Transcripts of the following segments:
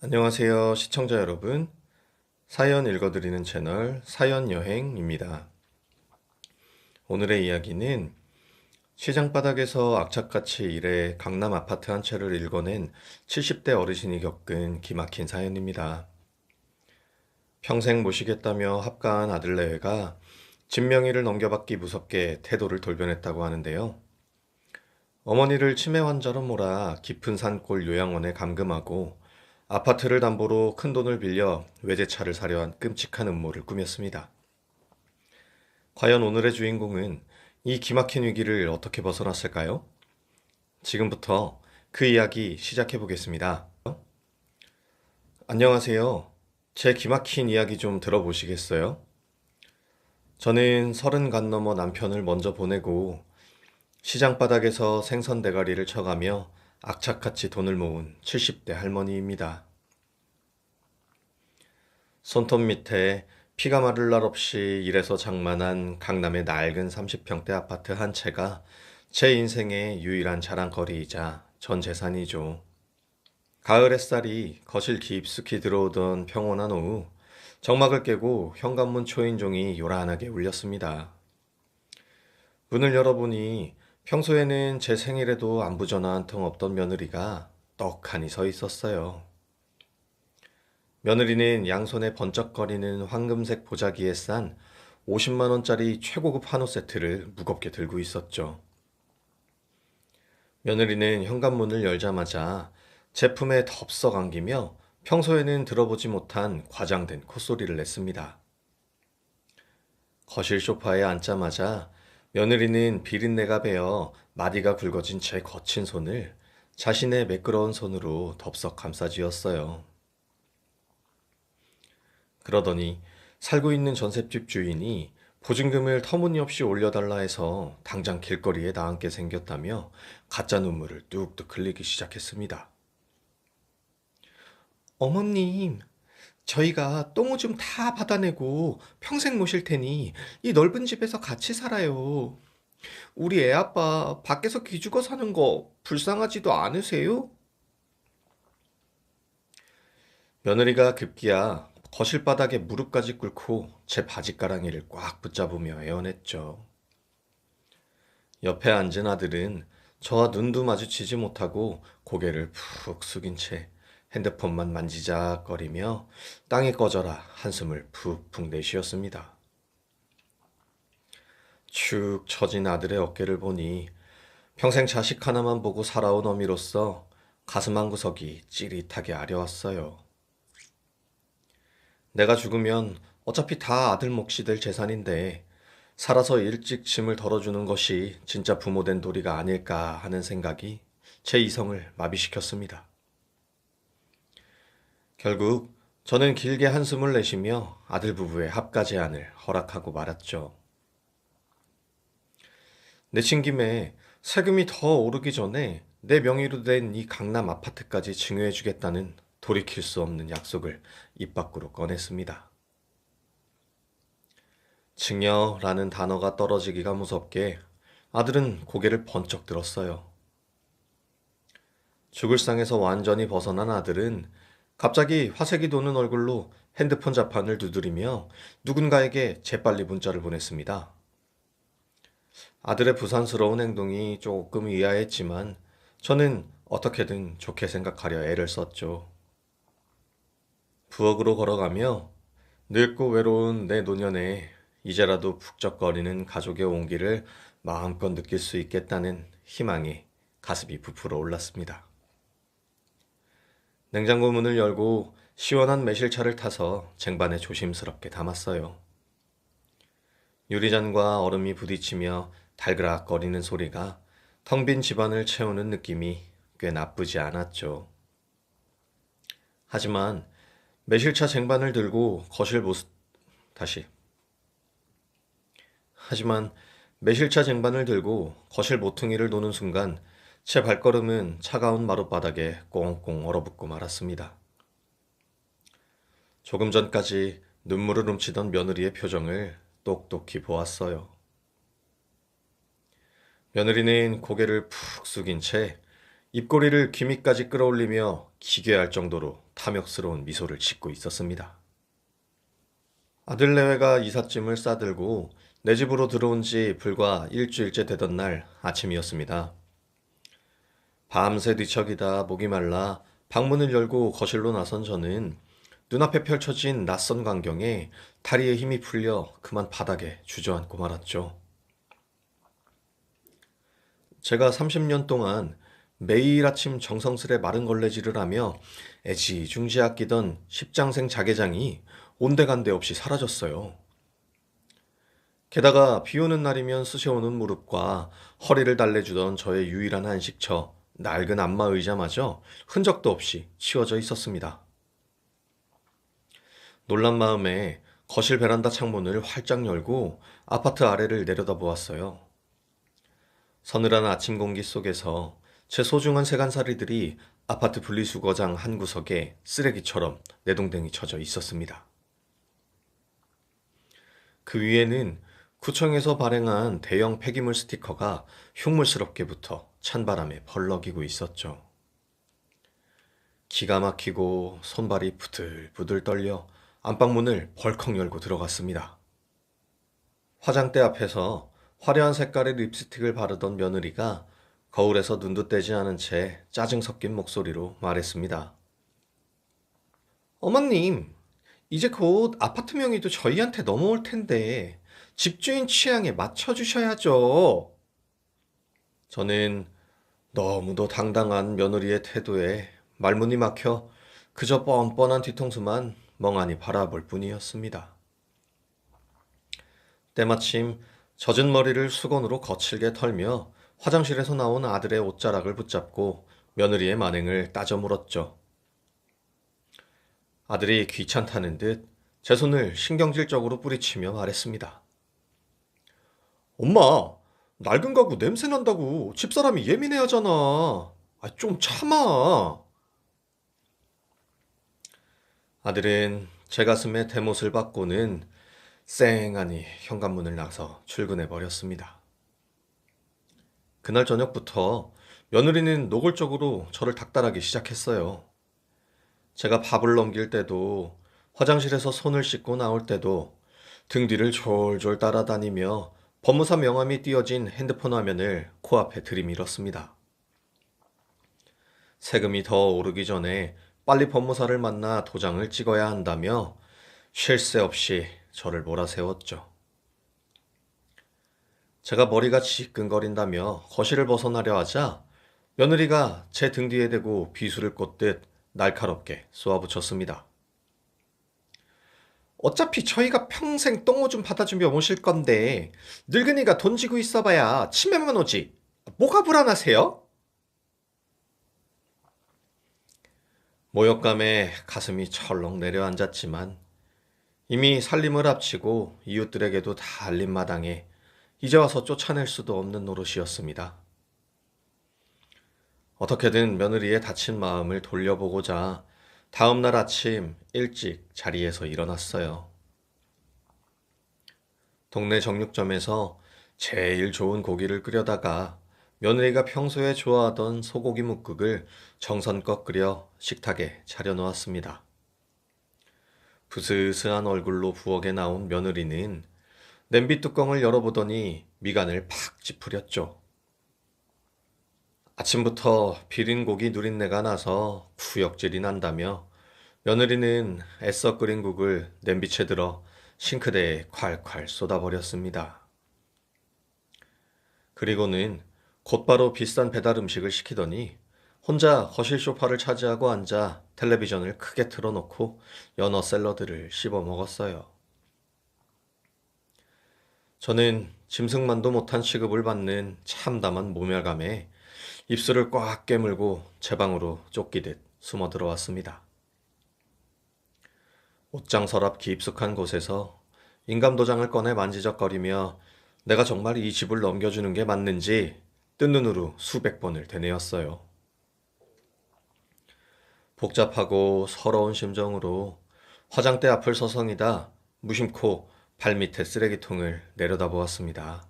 안녕하세요, 시청자 여러분. 사연 읽어드리는 채널 사연여행입니다. 오늘의 이야기는 시장 바닥에서 악착같이 일해 강남 아파트 한 채를 일궈낸 70대 어르신이 겪은 기막힌 사연입니다. 평생 모시겠다며 합가한 아들내외가 집 명의를 넘겨받기 무섭게 태도를 돌변했다고 하는데요. 어머니를 치매 환자로 몰아 깊은 산골 요양원에 감금하고 아파트를 담보로 큰돈을 빌려 외제차를 사려 한 끔찍한 음모를 꾸몄습니다. 과연 오늘의 주인공은 이 기막힌 위기를 어떻게 벗어났을까요? 지금부터 그 이야기 시작해 보겠습니다. 안녕하세요. 제 기막힌 이야기 좀 들어보시겠어요? 저는 30간 넘어 남편을 먼저 보내고 시장 바닥에서 생선 대가리를 쳐가며 악착같이 돈을 모은 70대 할머니입니다. 손톱 밑에 피가 마를 날 없이 일해서 장만한 강남의 낡은 30평대 아파트 한 채가 제 인생의 유일한 자랑거리이자 전 재산이죠. 가을 햇살이 거실 깊숙이 들어오던 평온한 오후, 정막을 깨고 현관문 초인종이 요란하게 울렸습니다. 문을 열어보니 평소에는 제 생일에도 안부 전화 한 통 없던 며느리가 떡하니 서 있었어요. 며느리는 양손에 번쩍거리는 황금색 보자기에 싼 50만 원짜리 최고급 한우 세트를 무겁게 들고 있었죠. 며느리는 현관문을 열자마자 제품에 덥석 안기며 평소에는 들어보지 못한 과장된 콧소리를 냈습니다. 거실 소파에 앉자마자 며느리는 비린내가 배어 마디가 굵어진 제 거친 손을 자신의 매끄러운 손으로 덥석 감싸쥐었어요. 그러더니 살고 있는 전셋집 주인이 보증금을 터무니없이 올려달라 해서 당장 길거리에 나앉게 생겼다며 가짜 눈물을 뚝뚝 흘리기 시작했습니다. 어머님, 저희가 똥오줌 다 받아내고 평생 모실 테니 이 넓은 집에서 같이 살아요. 우리 애 아빠 밖에서 기죽어 사는 거 불쌍하지도 않으세요? 며느리가 급기야 거실 바닥에 무릎까지 꿇고 제 바지가랑이를 꽉 붙잡으며 애원했죠. 옆에 앉은 아들은 저와 눈도 마주치지 못하고 고개를 푹 숙인 채 핸드폰만 만지작거리며 땅에 꺼져라 한숨을 푹푹 내쉬었습니다. 축 처진 아들의 어깨를 보니 평생 자식 하나만 보고 살아온 어미로서 가슴 한구석이 찌릿하게 아려왔어요. 내가 죽으면 어차피 다 아들 몫이 될 재산인데 살아서 일찍 짐을 덜어주는 것이 진짜 부모된 도리가 아닐까 하는 생각이 제 이성을 마비시켰습니다. 결국 저는 길게 한숨을 내쉬며 아들 부부의 합가 제안을 허락하고 말았죠. 내친 김에 세금이 더 오르기 전에 내 명의로 된 이 강남 아파트까지 증여해주겠다는 돌이킬 수 없는 약속을 입 밖으로 꺼냈습니다. 증여라는 단어가 떨어지기가 무섭게 아들은 고개를 번쩍 들었어요. 죽을 상에서 완전히 벗어난 아들은 갑자기 화색이 도는 얼굴로 핸드폰 자판을 두드리며 누군가에게 재빨리 문자를 보냈습니다. 아들의 부산스러운 행동이 조금 의아했지만 저는 어떻게든 좋게 생각하려 애를 썼죠. 부엌으로 걸어가며 늙고 외로운 내 노년에 이제라도 북적거리는 가족의 온기를 마음껏 느낄 수 있겠다는 희망에 가슴이 부풀어 올랐습니다. 냉장고 문을 열고 시원한 매실차를 타서 쟁반에 조심스럽게 담았어요. 유리잔과 얼음이 부딪히며 달그락거리는 소리가 텅 빈 집안을 채우는 느낌이 꽤 나쁘지 않았죠. 하지만 매실차 쟁반을 들고 거실 모습 다시 하지만 매실차 쟁반을 들고 거실 모퉁이를 도는 순간 제 발걸음은 차가운 마룻바닥에 꽁꽁 얼어붙고 말았습니다. 조금 전까지 눈물을 훔치던 며느리의 표정을 똑똑히 보았어요. 며느리는 고개를 푹 숙인 채 입꼬리를 귀밑까지 끌어올리며 기괴할 정도로 탐욕스러운 미소를 짓고 있었습니다. 아들 내외가 이삿짐을 싸들고 내 집으로 들어온 지 불과 일주일째 되던 날 아침이었습니다. 밤새 뒤척이다 목이 말라 방문을 열고 거실로 나선 저는 눈앞에 펼쳐진 낯선 광경에 다리에 힘이 풀려 그만 바닥에 주저앉고 말았죠. 제가 30년 동안 매일 아침 정성스레 마른 걸레질을 하며 애지중지 아끼던 십장생 자개장이 온데간데 없이 사라졌어요. 게다가 비 오는 날이면 쑤셔오는 무릎과 허리를 달래주던 저의 유일한 한식처, 낡은 안마 의자마저 흔적도 없이 치워져 있었습니다. 놀란 마음에 거실 베란다 창문을 활짝 열고 아파트 아래를 내려다보았어요. 서늘한 아침 공기 속에서 제 소중한 세간살이들이 아파트 분리수거장 한 구석에 쓰레기처럼 내동댕이 쳐져 있었습니다. 그 위에는 구청에서 발행한 대형 폐기물 스티커가 흉물스럽게 붙어 찬바람에 벌럭이고 있었죠. 기가 막히고 손발이 부들부들 떨려 안방문을 벌컥 열고 들어갔습니다. 화장대 앞에서 화려한 색깔의 립스틱을 바르던 며느리가 거울에서 눈도 떼지 않은 채 짜증 섞인 목소리로 말했습니다. 어머님, 이제 곧 아파트 명의도 저희한테 넘어올 텐데 집주인 취향에 맞춰주셔야죠. 저는 너무도 당당한 며느리의 태도에 말문이 막혀 그저 뻔뻔한 뒤통수만 멍하니 바라볼 뿐이었습니다. 때마침 젖은 머리를 수건으로 거칠게 털며 화장실에서 나온 아들의 옷자락을 붙잡고 며느리의 만행을 따져 물었죠. 아들이 귀찮다는 듯 제 손을 신경질적으로 뿌리치며 말했습니다. 엄마, 낡은 가구 냄새 난다고 집사람이 예민해하잖아. 좀 참아. 아들은 제 가슴에 대못을 받고는 쌩하니 현관문을 나서 출근해 버렸습니다. 그날 저녁부터 며느리는 노골적으로 저를 닥달하기 시작했어요. 제가 밥을 넘길 때도 화장실에서 손을 씻고 나올 때도 등 뒤를 졸졸 따라다니며 법무사 명함이 띄어진 핸드폰 화면을 코앞에 들이밀었습니다. 세금이 더 오르기 전에 빨리 법무사를 만나 도장을 찍어야 한다며 쉴 새 없이 저를 몰아세웠죠. 제가 머리가 지끈거린다며 거실을 벗어나려 하자 며느리가 제 등 뒤에 대고 비수를 꽂듯 날카롭게 쏘아붙였습니다. 어차피 저희가 평생 똥오줌 받아주며 모실 건데 늙은이가 돈 지고 있어봐야 치매만 오지. 뭐가 불안하세요? 모욕감에 가슴이 철렁 내려앉았지만 이미 살림을 앞치고 이웃들에게도 다 알린 마당에 이제 와서 쫓아낼 수도 없는 노릇이었습니다. 어떻게든 며느리의 다친 마음을 돌려보고자 다음 날 아침 일찍 자리에서 일어났어요. 동네 정육점에서 제일 좋은 고기를 끓여다가 며느리가 평소에 좋아하던 소고기 묵국을 정성껏 끓여 식탁에 차려놓았습니다. 부스스한 얼굴로 부엌에 나온 며느리는 냄비 뚜껑을 열어보더니 미간을 팍 찌푸렸죠. 아침부터 비린 고기 누린내가 나서 구역질이 난다며 며느리는 애써 끓인 국을 냄비채 들어 싱크대에 콸콸 쏟아버렸습니다. 그리고는 곧바로 비싼 배달 음식을 시키더니 혼자 거실 소파를 차지하고 앉아 텔레비전을 크게 틀어놓고 연어 샐러드를 씹어 먹었어요. 저는 짐승만도 못한 취급을 받는 참담한 모멸감에 입술을 꽉 깨물고 제 방으로 쫓기듯 숨어 들어왔습니다. 옷장 서랍 깊숙한 곳에서 인감도장을 꺼내 만지작거리며 내가 정말 이 집을 넘겨주는 게 맞는지 뜬 눈으로 수백 번을 되뇌었어요. 복잡하고 서러운 심정으로 화장대 앞을 서성이다 무심코 발밑에 쓰레기통을 내려다보았습니다.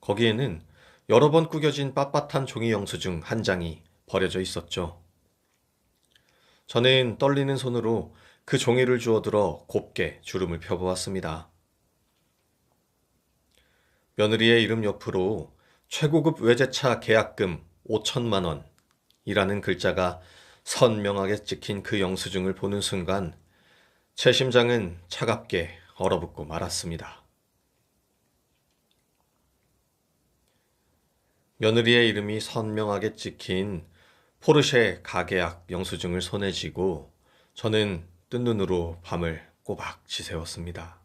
거기에는 여러 번 구겨진 빳빳한 종이 영수 중 한 장이 버려져 있었죠. 저는 떨리는 손으로 그 종이를 주워들어 곱게 주름을 펴보았습니다. 며느리의 이름 옆으로 최고급 외제차 계약금 5천만 원이라는 글자가 선명하게 찍힌 그 영수증을 보는 순간 제 심장은 차갑게 얼어붙고 말았습니다. 며느리의 이름이 선명하게 찍힌 포르쉐 가계약 영수증을 손에 쥐고 저는 뜬 눈으로 밤을 꼬박 지새웠습니다.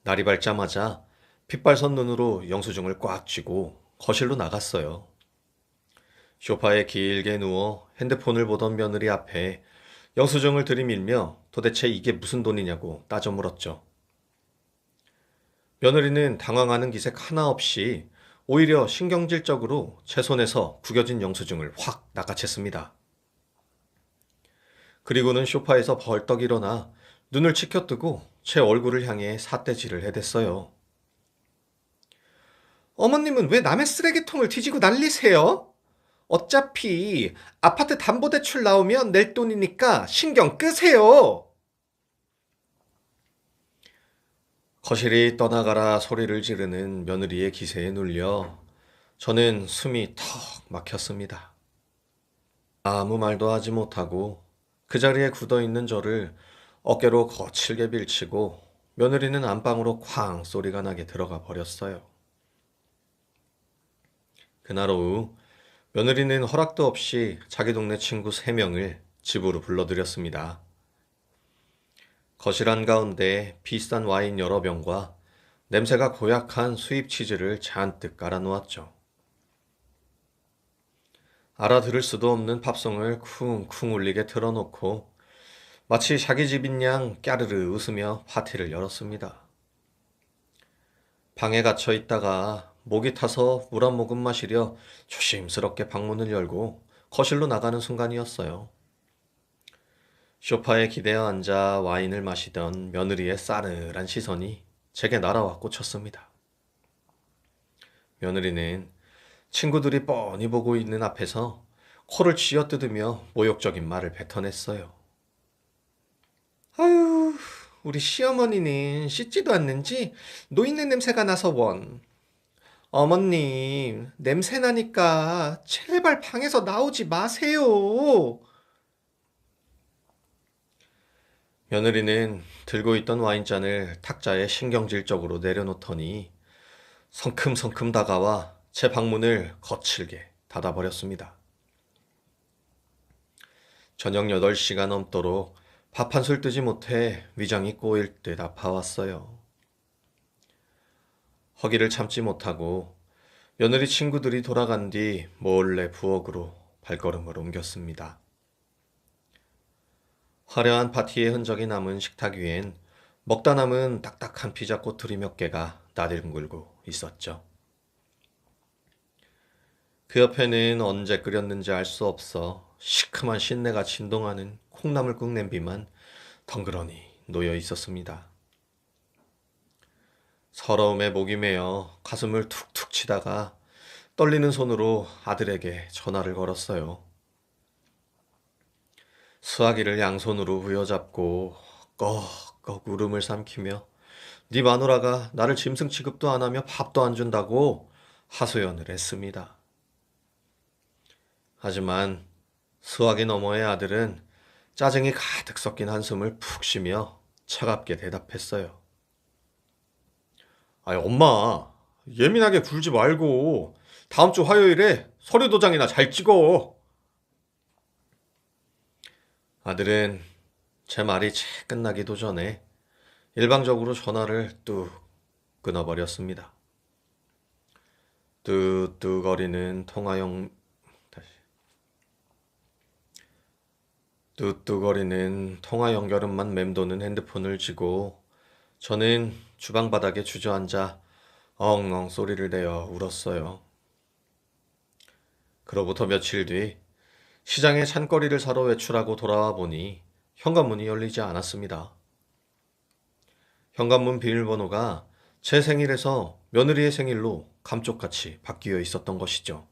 날이 밝자마자 핏발선 눈으로 영수증을 꽉 쥐고 거실로 나갔어요. 소파에 길게 누워 핸드폰을 보던 며느리 앞에 영수증을 들이밀며 도대체 이게 무슨 돈이냐고 따져 물었죠. 며느리는 당황하는 기색 하나 없이 오히려 신경질적으로 제 손에서 구겨진 영수증을 확 낚아챘습니다. 그리고는 소파에서 벌떡 일어나 눈을 치켜뜨고 제 얼굴을 향해 삿대질을 해댔어요. 어머님은 왜 남의 쓰레기통을 뒤지고 난리세요? 어차피 아파트 담보대출 나오면 낼 돈이니까 신경 끄세요. 거실이 떠나가라 소리를 지르는 며느리의 기세에 눌려 저는 숨이 턱 막혔습니다. 아무 말도 하지 못하고 그 자리에 굳어있는 저를 어깨로 거칠게 밀치고 며느리는 안방으로 쾅 소리가 나게 들어가 버렸어요. 그날 오후 며느리는 허락도 없이 자기 동네 친구 3명을 집으로 불러들였습니다. 거실 한가운데 비싼 와인 여러 병과 냄새가 고약한 수입 치즈를 잔뜩 깔아놓았죠. 알아들을 수도 없는 팝송을 쿵쿵 울리게 틀어놓고 마치 자기 집인 양 까르르 웃으며 파티를 열었습니다. 방에 갇혀 있다가 목이 타서 물 한 모금 마시려 조심스럽게 방문을 열고 거실로 나가는 순간이었어요. 소파에 기대어 앉아 와인을 마시던 며느리의 싸늘한 시선이 제게 날아와 꽂혔습니다. 며느리는 친구들이 뻔히 보고 있는 앞에서 코를 쥐어뜯으며 모욕적인 말을 뱉어냈어요. 아유, 우리 시어머니는 씻지도 않는지 노인네 냄새가 나서 원. 어머님, 냄새 나니까 제발 방에서 나오지 마세요. 며느리는 들고 있던 와인잔을 탁자에 신경질적으로 내려놓더니 성큼성큼 다가와 제 방문을 거칠게 닫아버렸습니다. 저녁 8시가 넘도록 밥 한 술 뜨지 못해 위장이 꼬일 듯 아파왔어요. 허기를 참지 못하고 며느리 친구들이 돌아간 뒤 몰래 부엌으로 발걸음을 옮겼습니다. 화려한 파티의 흔적이 남은 식탁 위엔 먹다 남은 딱딱한 피자 꼬투리 몇 개가 나뒹굴고 있었죠. 그 옆에는 언제 끓였는지 알 수 없어 시큼한 신내가 진동하는 콩나물국 냄비만 덩그러니 놓여 있었습니다. 서러움에 목이 메어 가슴을 툭툭 치다가 떨리는 손으로 아들에게 전화를 걸었어요. 수화기를 양손으로 부여잡고 꺽꺽 울음을 삼키며 네 마누라가 나를 짐승 취급도 안 하며 밥도 안 준다고 하소연을 했습니다. 하지만 수화기 너머의 아들은 짜증이 가득 섞인 한숨을 푹 쉬며 차갑게 대답했어요. 아이, 엄마, 예민하게 굴지 말고 다음 주 화요일에 서류 도장이나 잘 찍어. 아들은 제 말이 채 끝나기도 전에 일방적으로 전화를 뚝 끊어버렸습니다. 뚜뚜거리는 통화 연결음만 맴도는 핸드폰을 쥐고 저는 주방 바닥에 주저앉아 엉엉 소리를 내어 울었어요. 그로부터 며칠 뒤 시장에 찬거리를 사러 외출하고 돌아와 보니 현관문이 열리지 않았습니다. 현관문 비밀번호가 제 생일에서 며느리의 생일로 감쪽같이 바뀌어 있었던 것이죠.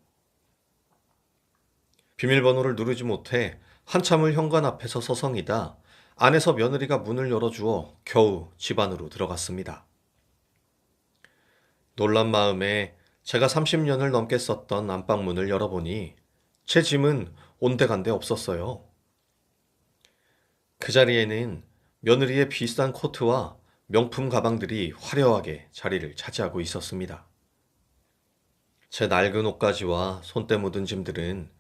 비밀번호를 누르지 못해 한참을 현관 앞에서 서성이다 안에서 며느리가 문을 열어주어 겨우 집 안으로 들어갔습니다. 놀란 마음에 제가 30년을 넘게 썼던 안방문을 열어보니 제 짐은 온데간데 없었어요. 그 자리에는 며느리의 비싼 코트와 명품 가방들이 화려하게 자리를 차지하고 있었습니다. 제 낡은 옷가지와 손때 묻은 짐들은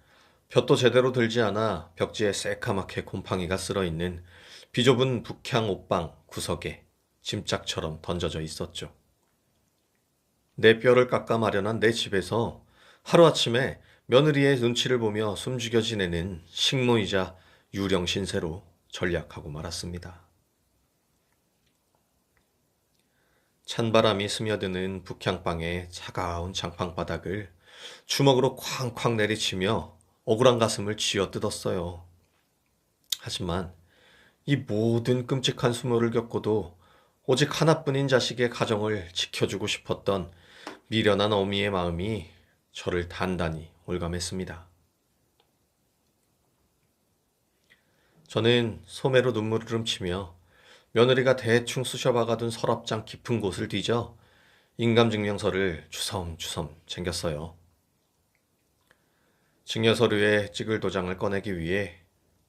볕도 제대로 들지 않아 벽지에 새카맣게 곰팡이가 쓸어 있는 비좁은 북향 옷방 구석에 짐짝처럼 던져져 있었죠. 내 뼈를 깎아 마련한 내 집에서 하루아침에 며느리의 눈치를 보며 숨죽여 지내는 식모이자 유령 신세로 전락하고 말았습니다. 찬바람이 스며드는 북향방의 차가운 장판 바닥을 주먹으로 쾅쾅 내리치며 억울한 가슴을 쥐어뜯었어요. 하지만 이 모든 끔찍한 수모를 겪고도 오직 하나뿐인 자식의 가정을 지켜주고 싶었던 미련한 어미의 마음이 저를 단단히 올감했습니다. 저는 소매로 눈물을 훔치며 며느리가 대충 쑤셔박아둔 서랍장 깊은 곳을 뒤져 인감증명서를 주섬주섬 챙겼어요. 증여서류에 찍을 도장을 꺼내기 위해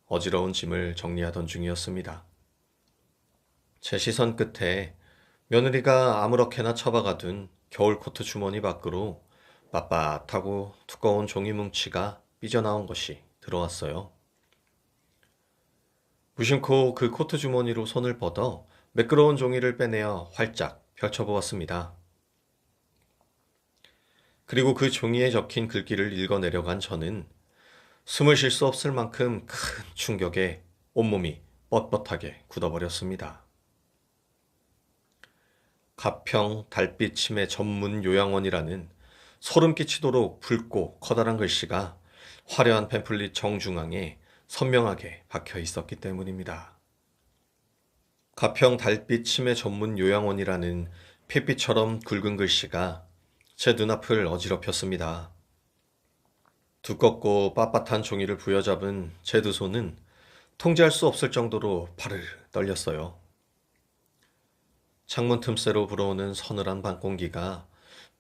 어지러운 짐을 정리하던 중이었습니다. 제 시선 끝에 며느리가 아무렇게나 처박아둔 겨울 코트 주머니 밖으로 빳빳하고 두꺼운 종이 뭉치가 삐져나온 것이 들어왔어요. 무심코 그 코트 주머니로 손을 뻗어 매끄러운 종이를 빼내어 활짝 펼쳐보았습니다. 그리고 그 종이에 적힌 글귀를 읽어내려간 저는 숨을 쉴 수 없을 만큼 큰 충격에 온몸이 뻣뻣하게 굳어버렸습니다. 가평 달빛 치매 전문 요양원이라는 소름 끼치도록 붉고 커다란 글씨가 화려한 팸플릿 정중앙에 선명하게 박혀 있었기 때문입니다. 가평 달빛 치매 전문 요양원이라는 핏빛처럼 굵은 글씨가 제 눈앞을 어지럽혔습니다. 두껍고 빳빳한 종이를 부여잡은 제 두 손은 통제할 수 없을 정도로 파르르 떨렸어요. 창문 틈새로 불어오는 서늘한 밤 공기가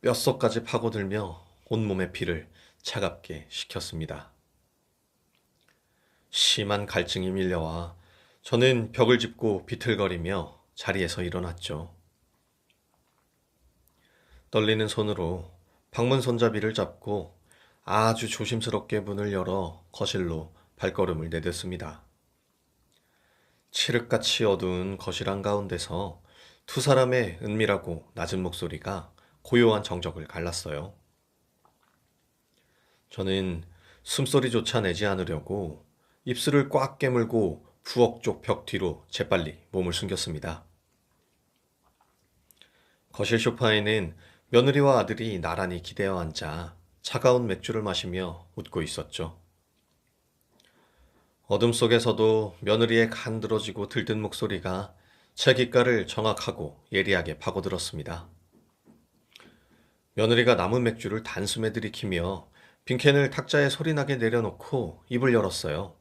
뼛속까지 파고들며 온몸의 피를 차갑게 식혔습니다. 심한 갈증이 밀려와 저는 벽을 짚고 비틀거리며 자리에서 일어났죠. 떨리는 손으로 방문 손잡이를 잡고 아주 조심스럽게 문을 열어 거실로 발걸음을 내딛습니다. 칠흑같이 어두운 거실 한가운데서 두 사람의 은밀하고 낮은 목소리가 고요한 정적을 갈랐어요. 저는 숨소리조차 내지 않으려고 입술을 꽉 깨물고 부엌 쪽 벽 뒤로 재빨리 몸을 숨겼습니다. 거실 소파에는 며느리와 아들이 나란히 기대어 앉아 차가운 맥주를 마시며 웃고 있었죠. 어둠 속에서도 며느리의 간드러지고 들뜬 목소리가 제 귓가를 정확하고 예리하게 파고들었습니다. 며느리가 남은 맥주를 단숨에 들이키며 빈캔을 탁자에 소리나게 내려놓고 입을 열었어요.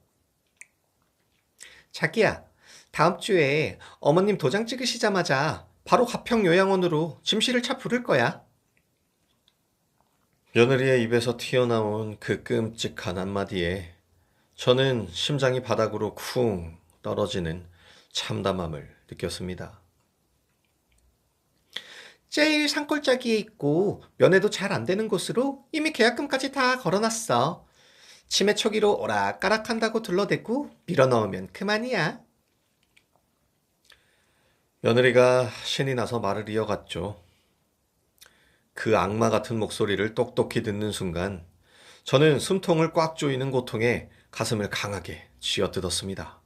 자기야, 다음 주에 어머님 도장 찍으시자마자 바로 가평 요양원으로 짐 실을 차 부를 거야. 며느리의 입에서 튀어나온 그 끔찍한 한마디에 저는 심장이 바닥으로 쿵 떨어지는 참담함을 느꼈습니다. 제일 산골짜기에 있고 면회도 잘 안 되는 곳으로 이미 계약금까지 다 걸어놨어. 치매 초기로 오락가락한다고 둘러대고 밀어넣으면 그만이야. 며느리가 신이 나서 말을 이어갔죠. 그 악마 같은 목소리를 똑똑히 듣는 순간 저는 숨통을 꽉 조이는 고통에 가슴을 강하게 쥐어뜯었습니다.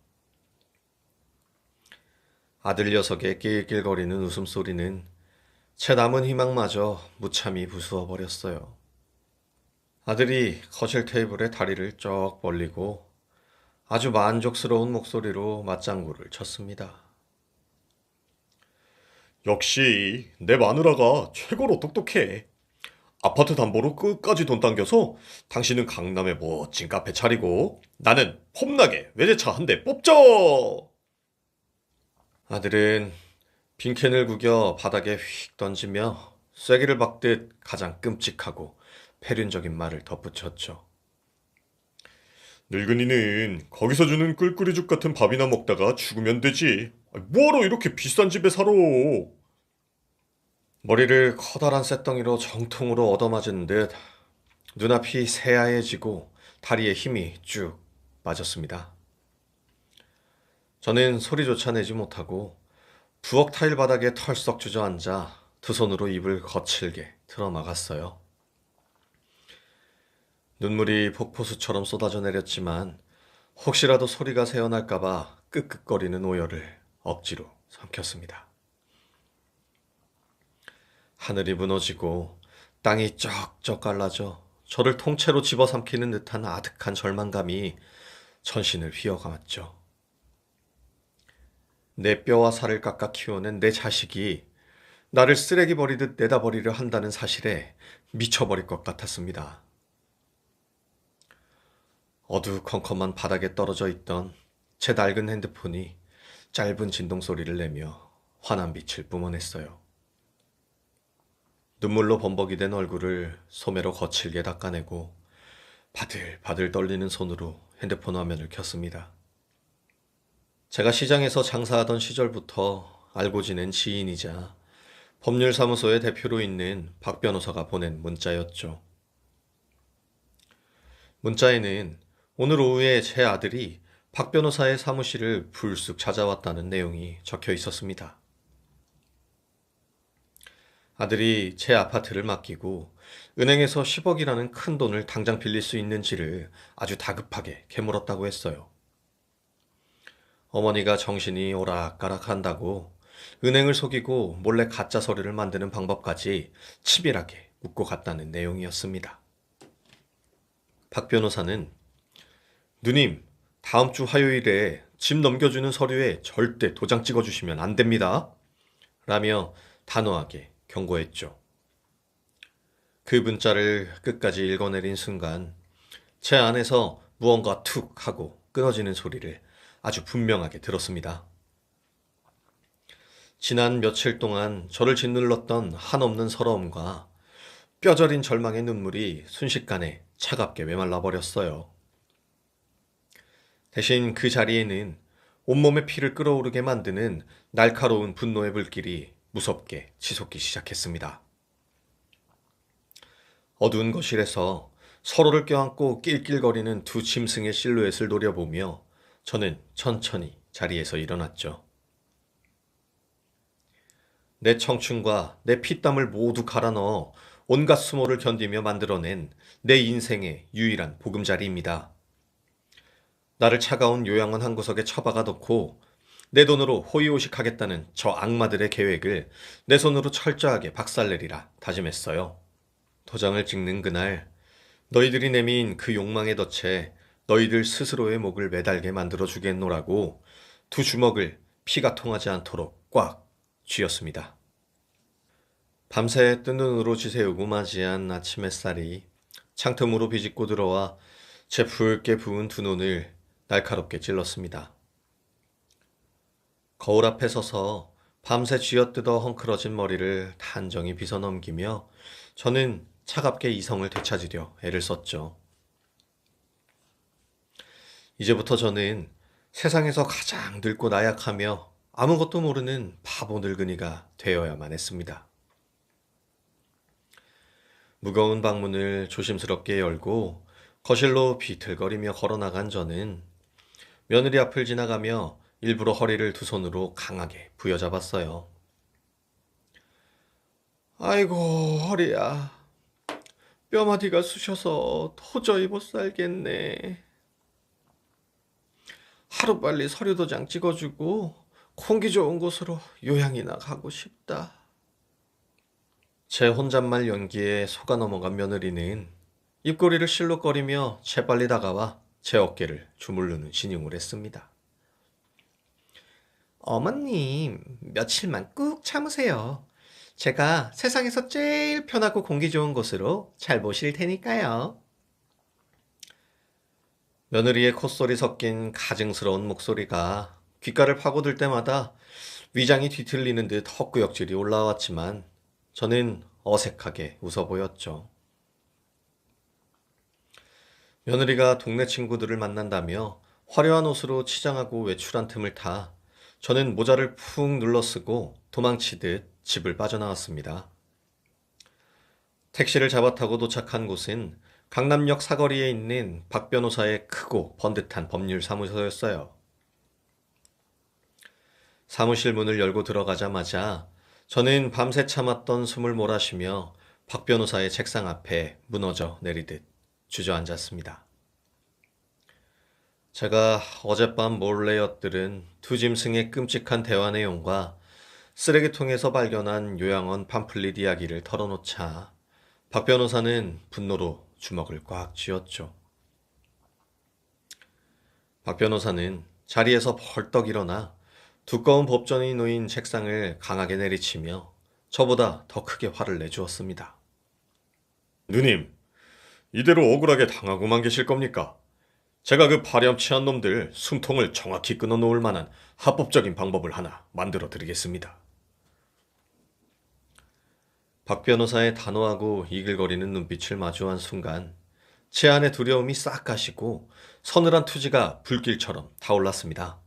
아들 녀석의 낄낄거리는 웃음소리는 제 남은 희망마저 무참히 부수어 버렸어요. 아들이 거실 테이블에 다리를 쩍 벌리고 아주 만족스러운 목소리로 맞장구를 쳤습니다. 역시 내 마누라가 최고로 똑똑해. 아파트 담보로 끝까지 돈 당겨서 당신은 강남에 멋진 카페 차리고 나는 폼나게 외제차 한 대 뽑죠. 아들은 빈캔을 구겨 바닥에 휙 던지며 쐐기를 박듯 가장 끔찍하고 폐륜적인 말을 덧붙였죠. 늙은이는 거기서 주는 꿀꿀이죽 같은 밥이나 먹다가 죽으면 되지. 뭐하러 이렇게 비싼 집에 살아? 머리를 커다란 쇳덩이로 정통으로 얻어맞은 듯 눈앞이 새하얘지고 다리에 힘이 쭉 빠졌습니다. 저는 소리조차 내지 못하고 부엌 타일 바닥에 털썩 주저앉아 두 손으로 입을 거칠게 틀어막았어요. 눈물이 폭포수처럼 쏟아져 내렸지만 혹시라도 소리가 새어날까봐 끄끄거리는 오열을 억지로 삼켰습니다. 하늘이 무너지고 땅이 쩍쩍 갈라져 저를 통째로 집어삼키는 듯한 아득한 절망감이 전신을 휘어감았죠. 내 뼈와 살을 깎아 키워낸 내 자식이 나를 쓰레기 버리듯 내다버리려 한다는 사실에 미쳐버릴 것 같았습니다. 어두컴컴한 바닥에 떨어져 있던 제 낡은 핸드폰이 짧은 진동 소리를 내며 환한 빛을 뿜어냈어요. 눈물로 범벅이 된 얼굴을 소매로 거칠게 닦아내고 바들바들 떨리는 손으로 핸드폰 화면을 켰습니다. 제가 시장에서 장사하던 시절부터 알고 지낸 지인이자 법률사무소의 대표로 있는 박 변호사가 보낸 문자였죠. 문자에는 오늘 오후에 제 아들이 박 변호사의 사무실을 불쑥 찾아왔다는 내용이 적혀 있었습니다. 아들이 제 아파트를 맡기고 은행에서 10억이라는 큰 돈을 당장 빌릴 수 있는지를 아주 다급하게 캐물었다고 했어요. 어머니가 정신이 오락가락 한다고 은행을 속이고 몰래 가짜 서류를 만드는 방법까지 치밀하게 묻고 갔다는 내용이었습니다. 박 변호사는 누님, 다음 주 화요일에 집 넘겨주는 서류에 절대 도장 찍어주시면 안 됩니다. 라며 단호하게 경고했죠. 그 문자를 끝까지 읽어내린 순간 제 안에서 무언가 툭 하고 끊어지는 소리를 아주 분명하게 들었습니다. 지난 며칠 동안 저를 짓눌렀던 한없는 서러움과 뼈저린 절망의 눈물이 순식간에 차갑게 메말라 버렸어요. 대신 그 자리에는 온몸의 피를 끓어오르게 만드는 날카로운 분노의 불길이 무섭게 치솟기 시작했습니다. 어두운 거실에서 서로를 껴안고 낄낄거리는 두 짐승의 실루엣을 노려보며 저는 천천히 자리에서 일어났죠. 내 청춘과 내 피땀을 모두 갈아 넣어 온갖 수모를 견디며 만들어낸 내 인생의 유일한 보금자리입니다. 나를 차가운 요양원 한 구석에 처박아 놓고 내 돈으로 호의호식하겠다는 저 악마들의 계획을 내 손으로 철저하게 박살내리라 다짐했어요. 도장을 찍는 그날 너희들이 내민 그 욕망의 덫에 너희들 스스로의 목을 매달게 만들어 주겠노라고 두 주먹을 피가 통하지 않도록 꽉 쥐었습니다. 밤새 뜬 눈으로 지새우고 맞이한 아침 햇살이 창틈으로 비집고 들어와 제 붉게 부은 두 눈을 날카롭게 찔렀습니다. 거울 앞에 서서 밤새 쥐어뜯어 헝클어진 머리를 단정히 빗어넘기며 저는 차갑게 이성을 되찾으려 애를 썼죠. 이제부터 저는 세상에서 가장 늙고 나약하며 아무것도 모르는 바보 늙은이가 되어야만 했습니다. 무거운 방문을 조심스럽게 열고 거실로 비틀거리며 걸어나간 저는 며느리 앞을 지나가며 일부러 허리를 두 손으로 강하게 부여잡았어요. 아이고 허리야. 뼈마디가 쑤셔서 도저히 못 살겠네. 하루빨리 서류 도장 찍어주고 공기 좋은 곳으로 요양이나 가고 싶다. 제 혼잣말 연기에 속아 넘어간 며느리는 입꼬리를 실룩거리며 재빨리 다가와 제 어깨를 주물르는 신용을 했습니다. 어머님, 며칠만 꾹 참으세요. 제가 세상에서 제일 편하고 공기 좋은 곳으로 잘 모실 테니까요. 며느리의 콧소리 섞인 가증스러운 목소리가 귓가를 파고들 때마다 위장이 뒤틀리는 듯 헛구역질이 올라왔지만 저는 어색하게 웃어 보였죠. 며느리가 동네 친구들을 만난다며 화려한 옷으로 치장하고 외출한 틈을 타 저는 모자를 푹 눌러 쓰고 도망치듯 집을 빠져나왔습니다. 택시를 잡아 타고 도착한 곳은 강남역 사거리에 있는 박 변호사의 크고 번듯한 법률 사무소였어요. 사무실 문을 열고 들어가자마자 저는 밤새 참았던 숨을 몰아쉬며 박 변호사의 책상 앞에 무너져 내리듯 주저앉았습니다. 제가 어젯밤 몰래 엿들은 두 짐승의 끔찍한 대화 내용과 쓰레기통에서 발견한 요양원 팜플릿 이야기를 털어놓자 박 변호사는 분노로 주먹을 꽉 쥐었죠. 박 변호사는 자리에서 벌떡 일어나 두꺼운 법전이 놓인 책상을 강하게 내리치며 저보다 더 크게 화를 내주었습니다. 누님, 이대로 억울하게 당하고만 계실 겁니까? 제가 그 파렴치한 놈들 숨통을 정확히 끊어놓을 만한 합법적인 방법을 하나 만들어 드리겠습니다. 박 변호사의 단호하고 이글거리는 눈빛을 마주한 순간 제 안의 두려움이 싹 가시고 서늘한 투지가 불길처럼 타올랐습니다.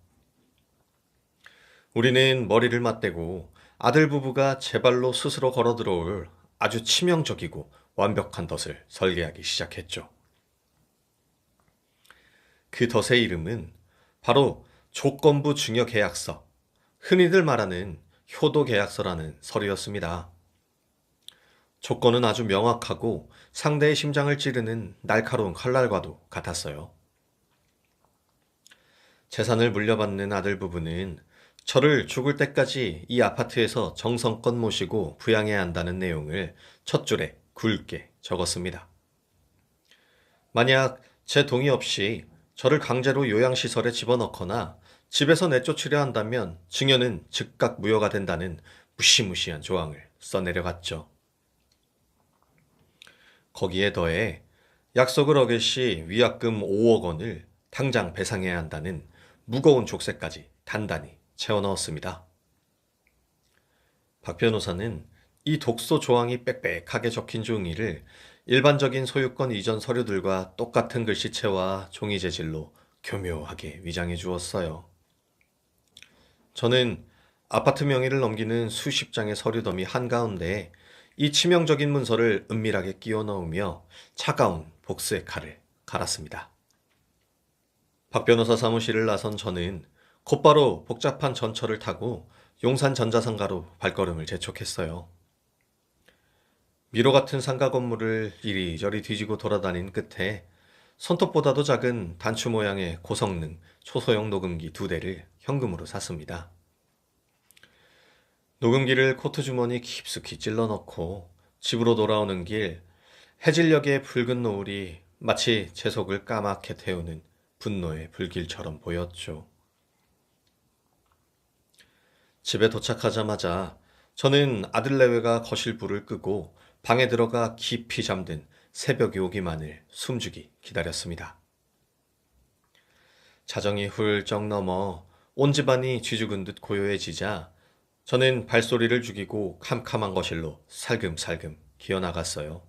우리는 머리를 맞대고 아들 부부가 제 발로 스스로 걸어 들어올 아주 치명적이고 완벽한 덫을 설계하기 시작했죠. 그 덫의 이름은 바로 조건부 증여 계약서, 흔히들 말하는 효도 계약서라는 서류였습니다. 조건은 아주 명확하고 상대의 심장을 찌르는 날카로운 칼날과도 같았어요. 재산을 물려받는 아들 부부는 저를 죽을 때까지 이 아파트에서 정성껏 모시고 부양해야 한다는 내용을 첫 줄에 굵게 적었습니다. 만약 제 동의 없이 저를 강제로 요양시설에 집어넣거나 집에서 내쫓으려 한다면 증여는 즉각 무효가 된다는 무시무시한 조항을 써내려갔죠. 거기에 더해 약속을 어길 시 위약금 5억 원을 당장 배상해야 한다는 무거운 족쇄까지 단단히 채워 넣었습니다. 박 변호사는 이 독소 조항이 빽빽하게 적힌 종이를 일반적인 소유권 이전 서류들과 똑같은 글씨체와 종이 재질로 교묘하게 위장해 주었어요. 저는 아파트 명의를 넘기는 수십 장의 서류 더미 한가운데에 이 치명적인 문서를 은밀하게 끼워 넣으며 차가운 복수의 칼을 갈았습니다. 박 변호사 사무실을 나선 저는 곧바로 복잡한 전철을 타고 용산 전자상가로 발걸음을 재촉했어요. 미로 같은 상가 건물을 이리저리 뒤지고 돌아다닌 끝에 손톱보다도 작은 단추 모양의 고성능 초소형 녹음기 2대를 현금으로 샀습니다. 녹음기를 코트 주머니 깊숙이 찔러 넣고 집으로 돌아오는 길 해질녘의 붉은 노을이 마치 제 속을 까맣게 태우는 분노의 불길처럼 보였죠. 집에 도착하자마자 저는 아들 내외가 거실 불을 끄고 방에 들어가 깊이 잠든 새벽이 오기만을 숨죽이 기다렸습니다. 자정이 훌쩍 넘어 온 집안이 쥐죽은 듯 고요해지자 저는 발소리를 죽이고 캄캄한 거실로 살금살금 기어나갔어요.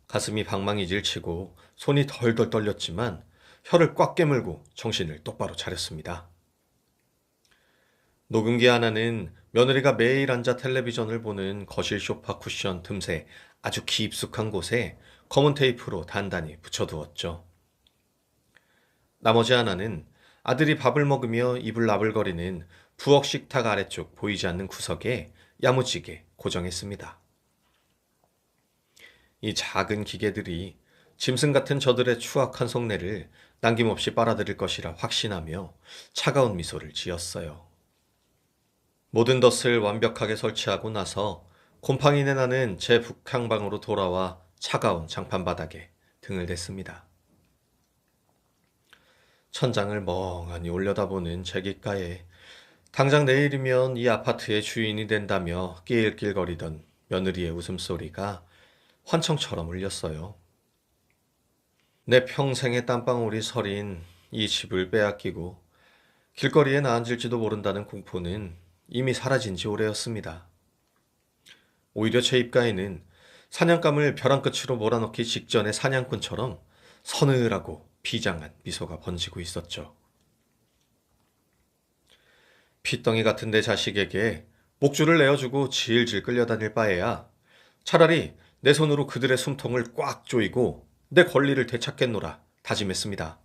가슴이 방망이질 치고 손이 덜덜 떨렸지만 혀를 꽉 깨물고 정신을 똑바로 차렸습니다. 녹음기 하나는 며느리가 매일 앉아 텔레비전을 보는 거실 소파 쿠션 틈새 아주 깊숙한 곳에 검은 테이프로 단단히 붙여두었죠. 나머지 하나는 아들이 밥을 먹으며 입을 나불거리는 부엌 식탁 아래쪽 보이지 않는 구석에 야무지게 고정했습니다. 이 작은 기계들이 짐승 같은 저들의 추악한 속내를 남김없이 빨아들일 것이라 확신하며 차가운 미소를 지었어요. 모든 덫을 완벽하게 설치하고 나서 곰팡이내 나는 제 북향방으로 돌아와 차가운 장판 바닥에 등을 댔습니다. 천장을 멍하니 올려다보는 제 귓가에 당장 내일이면 이 아파트의 주인이 된다며 낄낄거리던 며느리의 웃음소리가 환청처럼 울렸어요. 내 평생의 땀방울이 서린 이 집을 빼앗기고 길거리에 나앉을지도 모른다는 공포는 이미 사라진 지 오래였습니다. 오히려 제 입가에는 사냥감을 벼랑 끝으로 몰아넣기 직전의 사냥꾼처럼 서늘하고 비장한 미소가 번지고 있었죠. 핏덩이 같은 내 자식에게 목줄을 내어주고 질질 끌려다닐 바에야 차라리 내 손으로 그들의 숨통을 꽉 조이고 내 권리를 되찾겠노라 다짐했습니다.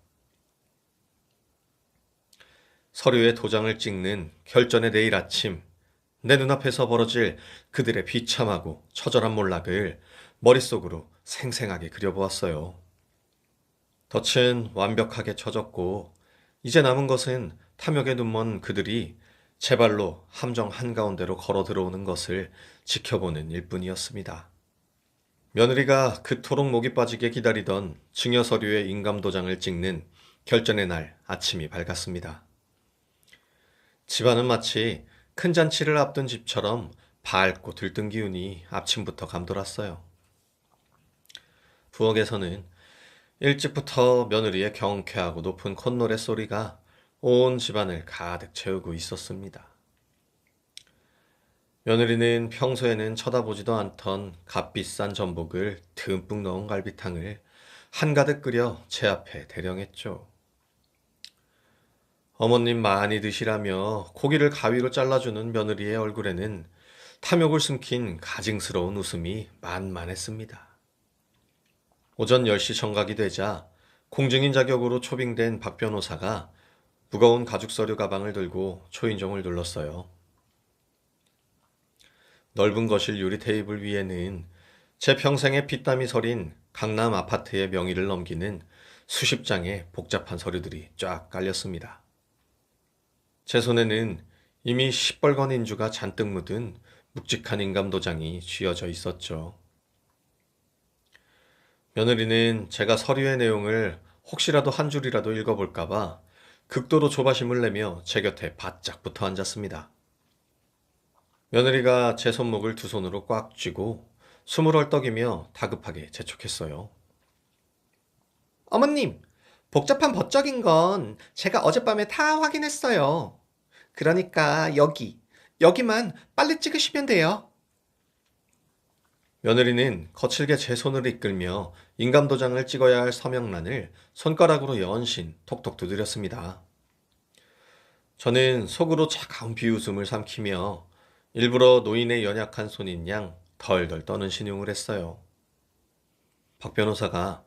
서류에 도장을 찍는 결전의 내일 아침, 내 눈앞에서 벌어질 그들의 비참하고 처절한 몰락을 머릿속으로 생생하게 그려보았어요. 덫은 완벽하게 쳐졌고 이제 남은 것은 탐욕에 눈먼 그들이 제 발로 함정 한가운데로 걸어 들어오는 것을 지켜보는 일뿐이었습니다. 며느리가 그토록 목이 빠지게 기다리던 증여 서류에 인감 도장을 찍는 결전의 날 아침이 밝았습니다. 집안은 마치 큰 잔치를 앞둔 집처럼 밝고 들뜬 기운이 아침부터 감돌았어요. 부엌에서는 일찍부터 며느리의 경쾌하고 높은 콧노래 소리가 온 집안을 가득 채우고 있었습니다. 며느리는 평소에는 쳐다보지도 않던 값비싼 전복을 듬뿍 넣은 갈비탕을 한가득 끓여 제 앞에 대령했죠. 어머님 많이 드시라며 고기를 가위로 잘라주는 며느리의 얼굴에는 탐욕을 숨긴 가증스러운 웃음이 만만했습니다. 오전 10시 정각이 되자 공증인 자격으로 초빙된 박 변호사가 무거운 가죽 서류 가방을 들고 초인종을 눌렀어요. 넓은 거실 유리 테이블 위에는 제 평생의 피땀이 서린 강남 아파트의 명의를 넘기는 수십 장의 복잡한 서류들이 쫙 깔렸습니다. 제 손에는 이미 시뻘건 인주가 잔뜩 묻은 묵직한 인감도장이 쥐어져 있었죠. 며느리는 제가 서류의 내용을 혹시라도 한 줄이라도 읽어볼까봐 극도로 조바심을 내며 제 곁에 바짝 붙어 앉았습니다. 며느리가 제 손목을 두 손으로 꽉 쥐고 숨을 헐떡이며 다급하게 재촉했어요. 어머님, 복잡한 법적인 건 제가 어젯밤에 다 확인했어요. 그러니까 여기만 빨리 찍으시면 돼요. 며느리는 거칠게 제 손을 이끌며 인감도장을 찍어야 할 서명란을 손가락으로 연신 톡톡 두드렸습니다. 저는 속으로 차가운 비웃음을 삼키며 일부러 노인의 연약한 손인 양 덜덜 떠는 신용을 했어요. 박 변호사가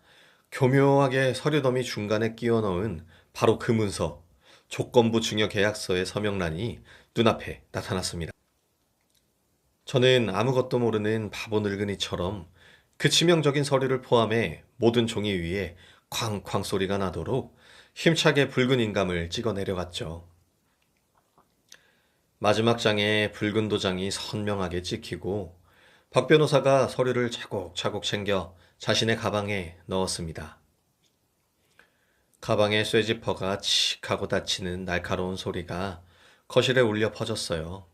교묘하게 서류더미 중간에 끼워 넣은 바로 그 문서, 조건부 증여 계약서의 서명란이 눈앞에 나타났습니다. 저는 아무것도 모르는 바보 늙은이처럼 그 치명적인 서류를 포함해 모든 종이 위에 쾅쾅 소리가 나도록 힘차게 붉은 인감을 찍어 내려갔죠. 마지막 장에 붉은 도장이 선명하게 찍히고 박 변호사가 서류를 차곡차곡 챙겨 자신의 가방에 넣었습니다. 가방의 쇠지퍼가 칙 하고 닫히는 날카로운 소리가 거실에 울려 퍼졌어요.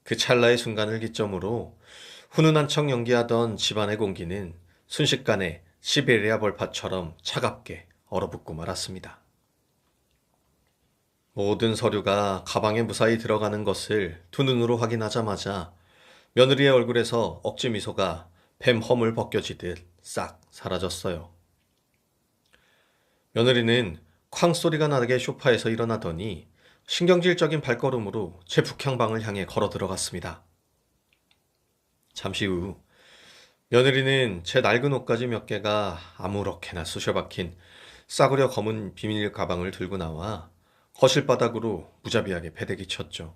그 찰나의 순간을 기점으로 훈훈한 척 연기하던 집안의 공기는 순식간에 시베리아 벌판처럼 차갑게 얼어붙고 말았습니다. 모든 서류가 가방에 무사히 들어가는 것을 두 눈으로 확인하자마자 며느리의 얼굴에서 억지 미소가 뱀 허물 벗겨지듯 싹 사라졌어요. 며느리는 쾅 소리가 나게 소파에서 일어나더니 신경질적인 발걸음으로 제 북향방을 향해 걸어 들어갔습니다. 잠시 후 며느리는 제 낡은 옷가지 몇 개가 아무렇게나 쑤셔박힌 싸구려 검은 비닐 가방을 들고 나와 거실 바닥으로 무자비하게 패대기 쳤죠.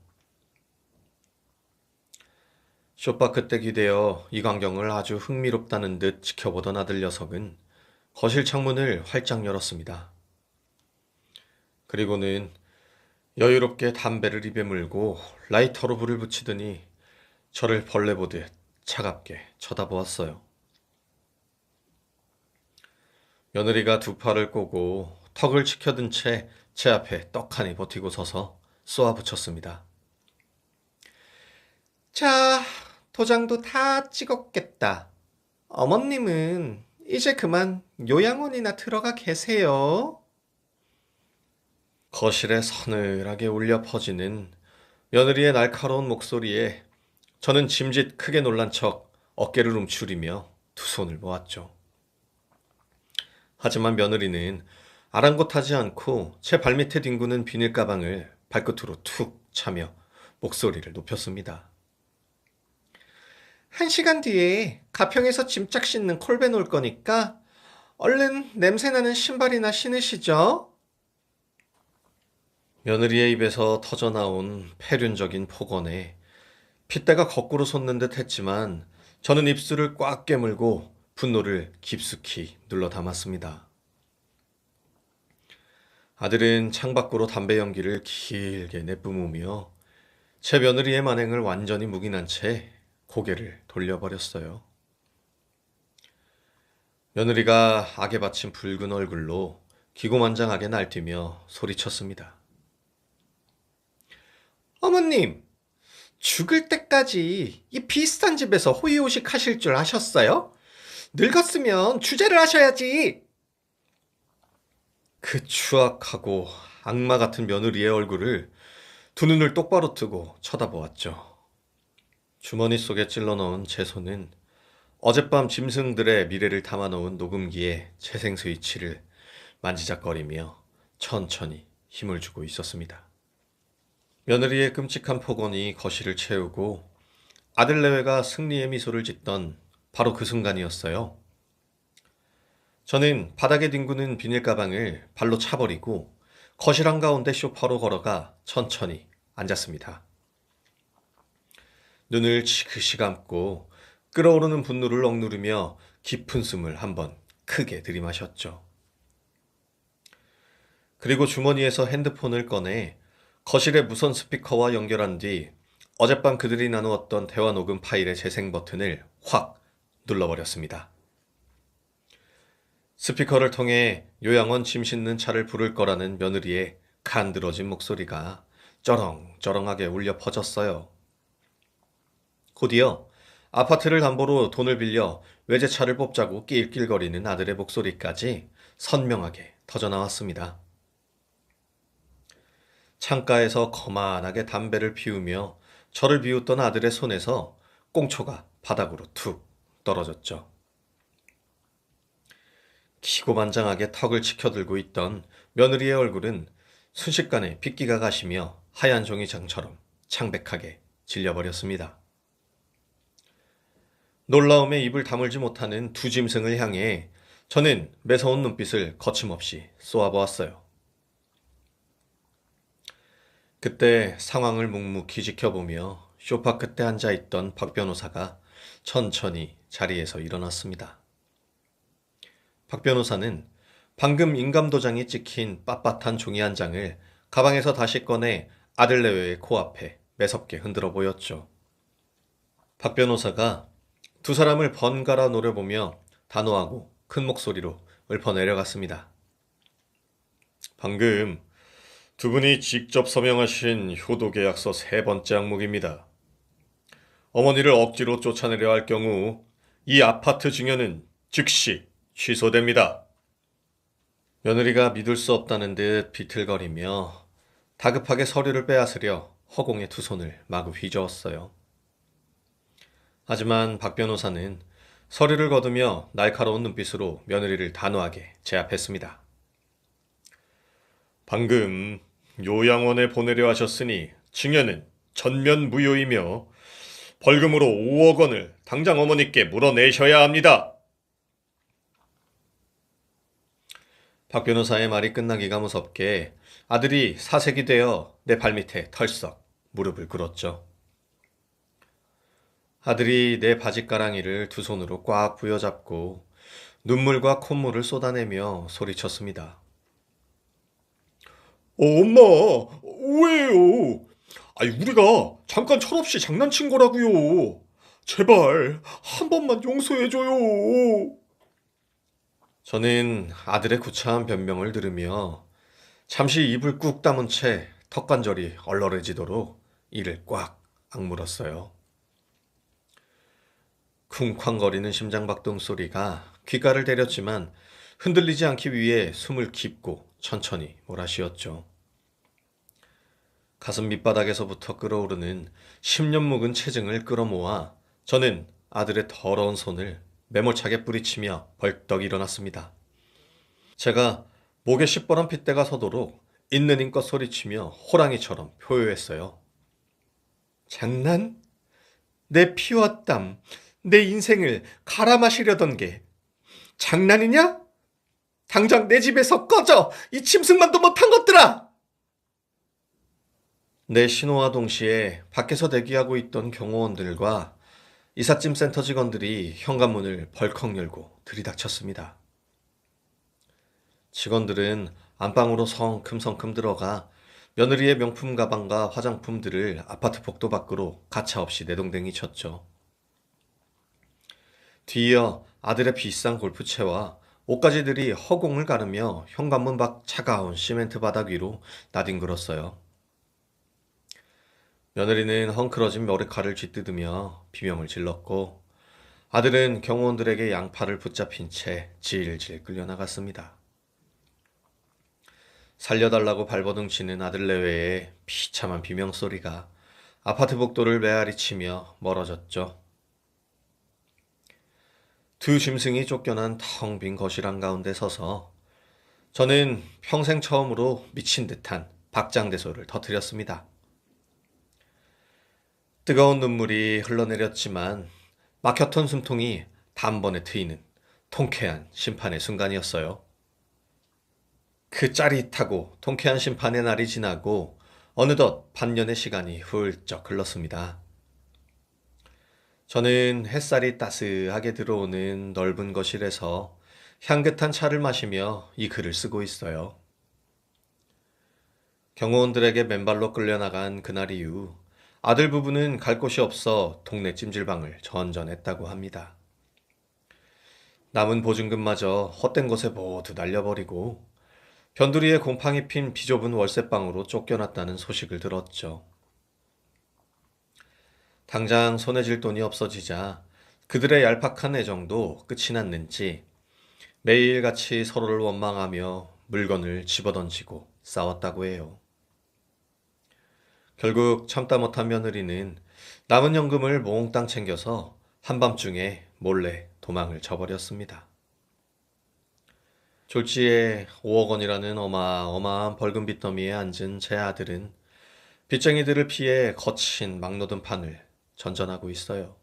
소파 끝에 기대어 이 광경을 아주 흥미롭다는 듯 지켜보던 아들 녀석은 거실 창문을 활짝 열었습니다. 그리고는 여유롭게 담배를 입에 물고 라이터로 불을 붙이더니 저를 벌레 보듯 차갑게 쳐다보았어요. 며느리가 두 팔을 꼬고 턱을 치켜든 채 제 앞에 떡하니 버티고 서서 쏘아붙였습니다. 자, 도장도 다 찍었겠다. 어머님은 이제 그만 요양원이나 들어가 계세요. 거실에 서늘하게 울려 퍼지는 며느리의 날카로운 목소리에 저는 짐짓 크게 놀란 척 어깨를 움츠리며 두 손을 모았죠. 하지만 며느리는 아랑곳하지 않고 제 발밑에 뒹구는 비닐 가방을 발끝으로 툭 차며 목소리를 높였습니다. 1시간 뒤에 가평에서 짐짝 씻는 콜벤 올 거니까 얼른 냄새나는 신발이나 신으시죠. 며느리의 입에서 터져나온 폐륜적인 폭언에 핏대가 거꾸로 솟는 듯 했지만 저는 입술을 꽉 깨물고 분노를 깊숙이 눌러 담았습니다. 아들은 창밖으로 담배 연기를 길게 내뿜으며 제 며느리의 만행을 완전히 묵인한 채 고개를 돌려버렸어요. 며느리가 악에 받친 붉은 얼굴로 기고만장하게 날뛰며 소리쳤습니다. 어머님, 죽을 때까지 이 비슷한 집에서 호의호식 하실 줄 아셨어요? 늙었으면 주제를 하셔야지. 그 추악하고 악마 같은 며느리의 얼굴을 두 눈을 똑바로 뜨고 쳐다보았죠. 주머니 속에 찔러 넣은 제 손은 어젯밤 짐승들의 미래를 담아놓은 녹음기의 재생 스위치를 만지작거리며 천천히 힘을 주고 있었습니다. 며느리의 끔찍한 폭언이 거실을 채우고 아들 내외가 승리의 미소를 짓던 바로 그 순간이었어요. 저는 바닥에 뒹구는 비닐 가방을 발로 차버리고 거실 한가운데 소파로 걸어가 천천히 앉았습니다. 눈을 지그시 감고 끓어오르는 분노를 억누르며 깊은 숨을 한번 크게 들이마셨죠. 그리고 주머니에서 핸드폰을 꺼내 거실의 무선 스피커와 연결한 뒤 어젯밤 그들이 나누었던 대화 녹음 파일의 재생 버튼을 확 눌러버렸습니다. 스피커를 통해 요양원 짐 싣는 차를 부를 거라는 며느리의 간드러진 목소리가 쩌렁쩌렁하게 울려 퍼졌어요. 곧이어 아파트를 담보로 돈을 빌려 외제차를 뽑자고 낄낄거리는 아들의 목소리까지 선명하게 터져나왔습니다. 창가에서 거만하게 담배를 피우며 저를 비웃던 아들의 손에서 꽁초가 바닥으로 툭 떨어졌죠. 기고만장하게 턱을 치켜들고 있던 며느리의 얼굴은 순식간에 빗기가 가시며 하얀 종이장처럼 창백하게 질려버렸습니다. 놀라움에 입을 다물지 못하는 두 짐승을 향해 저는 매서운 눈빛을 거침없이 쏘아보았어요. 그때 상황을 묵묵히 지켜보며 소파 끝에 앉아있던 박 변호사가 천천히 자리에서 일어났습니다. 박 변호사는 방금 인감도장이 찍힌 빳빳한 종이 한 장을 가방에서 다시 꺼내 아들 내외의 코앞에 매섭게 흔들어 보였죠. 박 변호사가 두 사람을 번갈아 노려보며 단호하고 큰 목소리로 읊어내려갔습니다. 방금 두 분이 직접 서명하신 효도계약서 3번째 항목입니다. 어머니를 억지로 쫓아내려 할 경우 이 아파트 증여는 즉시 취소됩니다. 며느리가 믿을 수 없다는 듯 비틀거리며 다급하게 서류를 빼앗으려 허공에 두 손을 마구 휘저었어요. 하지만 박 변호사는 서류를 거두며 날카로운 눈빛으로 며느리를 단호하게 제압했습니다. 방금 요양원에 보내려 하셨으니 증여는 전면 무효이며 벌금으로 5억 원을 당장 어머니께 물어내셔야 합니다. 박 변호사의 말이 끝나기가 무섭게 아들이 사색이 되어 내 발밑에 털썩 무릎을 꿇었죠. 아들이 내 바짓가랑이를 두 손으로 꽉 부여잡고 눈물과 콧물을 쏟아내며 소리쳤습니다. 엄마, 왜요? 우리가 잠깐 철없이 장난친 거라고요. 제발 한 번만 용서해줘요. 저는 아들의 구차한 변명을 들으며 잠시 입을 꾹 다문 채 턱관절이 얼얼해지도록 이를 꽉 악물었어요. 쿵쾅거리는 심장박동 소리가 귓가를 때렸지만 흔들리지 않기 위해 숨을 깊고 천천히 몰아쉬었죠. 가슴 밑바닥에서부터 끓어오르는 10년 묵은 체증을 끌어모아 저는 아들의 더러운 손을 매몰차게 뿌리치며 벌떡 일어났습니다. 제가 목에 시뻘런 핏대가 서도록 있는 힘껏 소리치며 호랑이처럼 표효했어요. 장난? 내 피와 땀, 내 인생을 갈아 마시려던 게 장난이냐? 당장 내 집에서 꺼져! 이 짐승만도 못한 것들아! 내 신호와 동시에 밖에서 대기하고 있던 경호원들과 이삿짐 센터 직원들이 현관문을 벌컥 열고 들이닥쳤습니다. 직원들은 안방으로 성큼성큼 들어가 며느리의 명품 가방과 화장품들을 아파트 복도 밖으로 가차없이 내동댕이 쳤죠. 뒤이어 아들의 비싼 골프채와 옷가지들이 허공을 가르며 현관문 밖 차가운 시멘트 바닥 위로 나뒹굴었어요. 며느리는 헝클어진 머리칼을 쥐뜯으며 비명을 질렀고 아들은 경호원들에게 양팔을 붙잡힌 채 질질 끌려나갔습니다. 살려달라고 발버둥치는 아들 내외의 비참한 비명소리가 아파트 복도를 메아리치며 멀어졌죠. 두 짐승이 쫓겨난 텅 빈 거실 한가운데 서서 저는 평생 처음으로 미친 듯한 박장대소를 터뜨렸습니다. 뜨거운 눈물이 흘러내렸지만 막혔던 숨통이 단번에 트이는 통쾌한 심판의 순간이었어요. 그 짜릿하고 통쾌한 심판의 날이 지나고 어느덧 반년의 시간이 훌쩍 흘렀습니다. 저는 햇살이 따스하게 들어오는 넓은 거실에서 향긋한 차를 마시며 이 글을 쓰고 있어요. 경호원들에게 맨발로 끌려나간 그날 이후 아들 부부는 갈 곳이 없어 동네 찜질방을 전전했다고 합니다. 남은 보증금마저 헛된 곳에 모두 날려버리고 변두리에 곰팡이 핀 비좁은 월세방으로 쫓겨났다는 소식을 들었죠. 당장 손에 쥘 돈이 없어지자 그들의 얄팍한 애정도 끝이 났는지 매일같이 서로를 원망하며 물건을 집어던지고 싸웠다고 해요. 결국 참다 못한 며느리는 남은 연금을 몽땅 챙겨서 한밤중에 몰래 도망을 쳐버렸습니다. 졸지에 5억 원이라는 어마어마한 벌금 빚더미에 앉은 제 아들은 빚쟁이들을 피해 거친 막노든 판을 전전하고 있어요.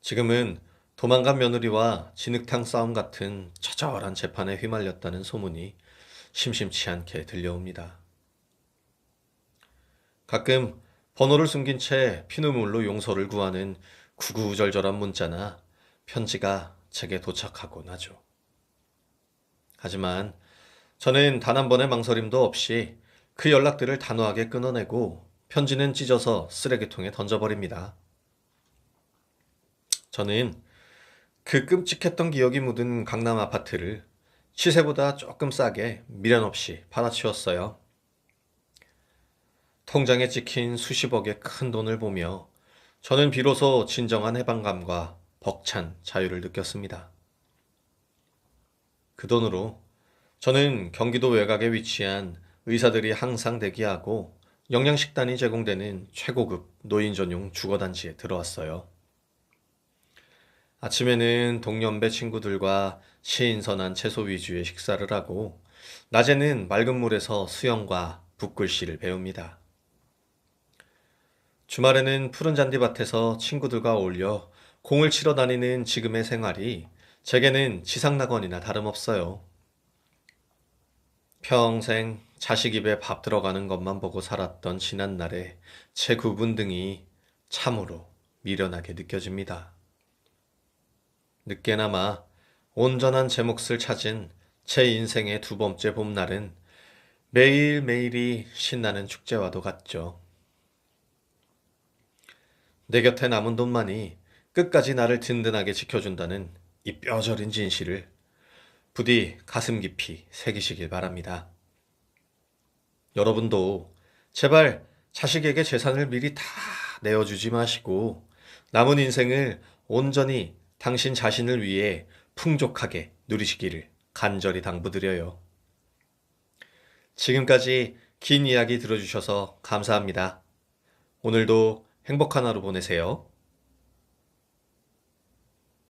지금은 도망간 며느리와 진흙탕 싸움 같은 처절한 재판에 휘말렸다는 소문이 심심치 않게 들려옵니다. 가끔 번호를 숨긴 채 피눈물로 용서를 구하는 구구절절한 문자나 편지가 제게 도착하곤 하죠. 하지만 저는 단 한 번의 망설임도 없이 그 연락들을 단호하게 끊어내고 편지는 찢어서 쓰레기통에 던져버립니다. 저는 그 끔찍했던 기억이 묻은 강남 아파트를 시세보다 조금 싸게 미련 없이 팔아치웠어요. 통장에 찍힌 수십억의 큰 돈을 보며 저는 비로소 진정한 해방감과 벅찬 자유를 느꼈습니다. 그 돈으로 저는 경기도 외곽에 위치한 의사들이 항상 대기하고 영양식단이 제공되는 최고급 노인 전용 주거단지에 들어왔어요. 아침에는 동년배 친구들과 신선한 채소 위주의 식사를 하고 낮에는 맑은 물에서 수영과 붓글씨를 배웁니다. 주말에는 푸른 잔디밭에서 친구들과 어울려 공을 치러 다니는 지금의 생활이 제게는 지상낙원이나 다름없어요. 평생 자식 입에 밥 들어가는 것만 보고 살았던 지난날의 제 구분등이 참으로 미련하게 느껴집니다. 늦게나마 온전한 제 몫을 찾은 제 인생의 두 번째 봄날은 매일매일이 신나는 축제와도 같죠. 내 곁에 남은 돈만이 끝까지 나를 든든하게 지켜준다는 이 뼈저린 진실을 부디 가슴 깊이 새기시길 바랍니다. 여러분도 제발 자식에게 재산을 미리 다 내어주지 마시고 남은 인생을 온전히 당신 자신을 위해 풍족하게 누리시기를 간절히 당부드려요. 지금까지 긴 이야기 들어주셔서 감사합니다. 오늘도 행복한 하루 보내세요.